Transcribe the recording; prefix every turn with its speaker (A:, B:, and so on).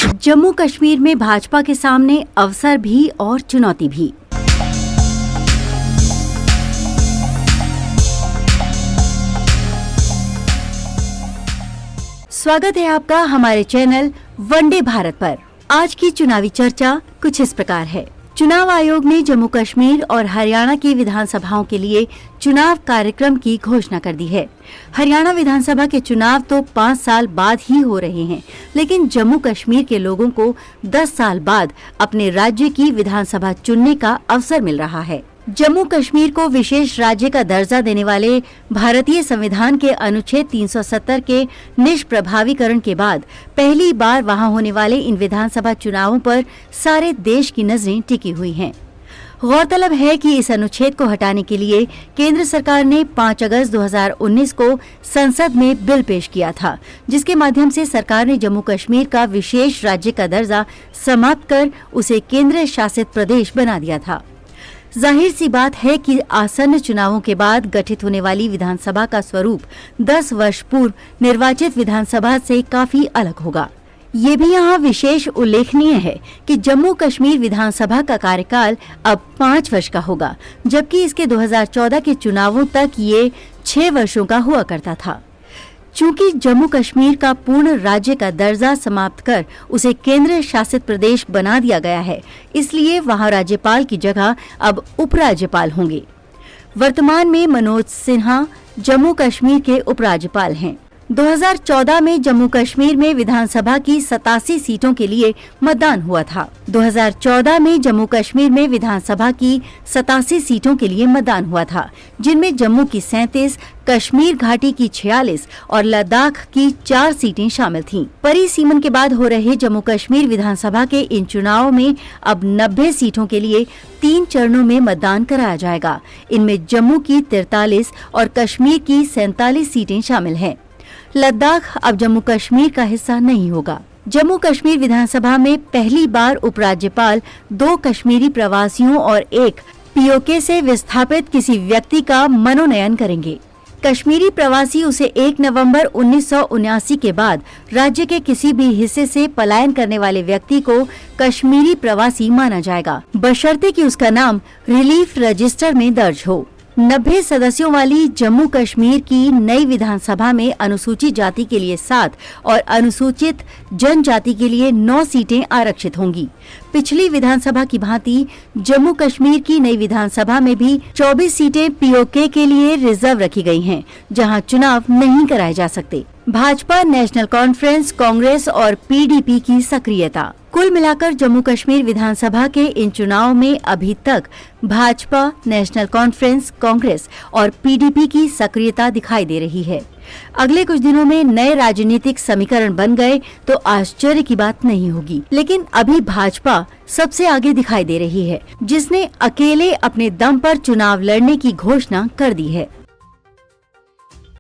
A: जम्मू कश्मीर में भाजपा के सामने अवसर भी और चुनौती भी। स्वागत है आपका हमारे चैनल वनडे भारत पर। आज की चुनावी चर्चा कुछ इस प्रकार है। चुनाव आयोग ने जम्मू कश्मीर और हरियाणा की विधानसभाओं के लिए चुनाव कार्यक्रम की घोषणा कर दी है। हरियाणा विधानसभा के चुनाव तो 5 साल बाद ही हो रहे हैं, लेकिन जम्मू कश्मीर के लोगों को 10 साल बाद अपने राज्य की विधानसभा चुनने का अवसर मिल रहा है। जम्मू कश्मीर को विशेष राज्य का दर्जा देने वाले भारतीय संविधान के अनुच्छेद 370 के निष्प्रभावीकरण के बाद पहली बार वहां होने वाले इन विधानसभा चुनावों पर सारे देश की नजरें टिकी हुई हैं। गौरतलब है कि इस अनुच्छेद को हटाने के लिए केंद्र सरकार ने 5 अगस्त 2019 को संसद में बिल पेश किया था, जिसके माध्यम से सरकार ने जम्मू कश्मीर का विशेष राज्य का दर्जा समाप्त कर उसे केंद्र शासित प्रदेश बना दिया था। जाहिर सी बात है कि आसन्न चुनावों के बाद गठित होने वाली विधानसभा का स्वरूप 10 वर्ष पूर्व निर्वाचित विधानसभा से काफी अलग होगा। ये भी यहाँ विशेष उल्लेखनीय है कि जम्मू कश्मीर विधानसभा का कार्यकाल अब 5 वर्ष का होगा, जबकि इसके 2014 के चुनावों तक ये 6 वर्षों का हुआ करता था। चूंकि जम्मू कश्मीर का पूर्ण राज्य का दर्जा समाप्त कर उसे केंद्र शासित प्रदेश बना दिया गया है, इसलिए वहां राज्यपाल की जगह अब उपराज्यपाल होंगे। वर्तमान में मनोज सिन्हा जम्मू कश्मीर के उपराज्यपाल हैं। 2014 में जम्मू कश्मीर में विधानसभा की 87 सीटों के लिए मतदान हुआ था। 2014 में जम्मू कश्मीर में विधानसभा की 87 सीटों के लिए मतदान हुआ था, जिनमें जम्मू की 37, कश्मीर घाटी की 46 और लद्दाख की 4 सीटें शामिल थीं। परिसीमन के बाद हो रहे जम्मू कश्मीर विधानसभा के इन चुनावों में अब 90 सीटों के लिए 3 चरणों में मतदान कराया जाएगा। इनमें जम्मू की 43 और कश्मीर की 47 सीटें शामिल हैं। लद्दाख अब जम्मू कश्मीर का हिस्सा नहीं होगा। जम्मू कश्मीर विधानसभा में पहली बार उपराज्यपाल 2 कश्मीरी प्रवासियों और 1 पीओके से विस्थापित किसी व्यक्ति का मनोनयन करेंगे। कश्मीरी प्रवासी उसे 1 नवंबर 1979 के बाद राज्य के किसी भी हिस्से से पलायन करने वाले व्यक्ति को कश्मीरी प्रवासी माना जाएगा, बशर्ते कि उसका नाम रिलीफ रजिस्टर में दर्ज हो। 90 सदस्यों वाली जम्मू कश्मीर की नई विधानसभा में अनुसूचित जाति के लिए 7 और अनुसूचित जनजाति के लिए 9 सीटें आरक्षित होंगी। पिछली विधानसभा की भांति जम्मू कश्मीर की नई विधानसभा में भी 24 सीटें पीओके के लिए रिजर्व रखी गई हैं, जहां चुनाव नहीं कराए जा सकते। भाजपा, नेशनल कॉन्फ्रेंस, कांग्रेस और पीडीपी की सक्रियता। कुल मिलाकर जम्मू कश्मीर विधानसभा के इन चुनाव में अभी तक भाजपा, नेशनल कॉन्फ्रेंस, कांग्रेस और पीडीपी की सक्रियता दिखाई दे रही है। अगले कुछ दिनों में नए राजनीतिक समीकरण बन गए तो आश्चर्य की बात नहीं होगी, लेकिन अभी भाजपा सबसे आगे दिखाई दे रही है, जिसने अकेले अपने दम पर चुनाव लड़ने की घोषणा कर दी है।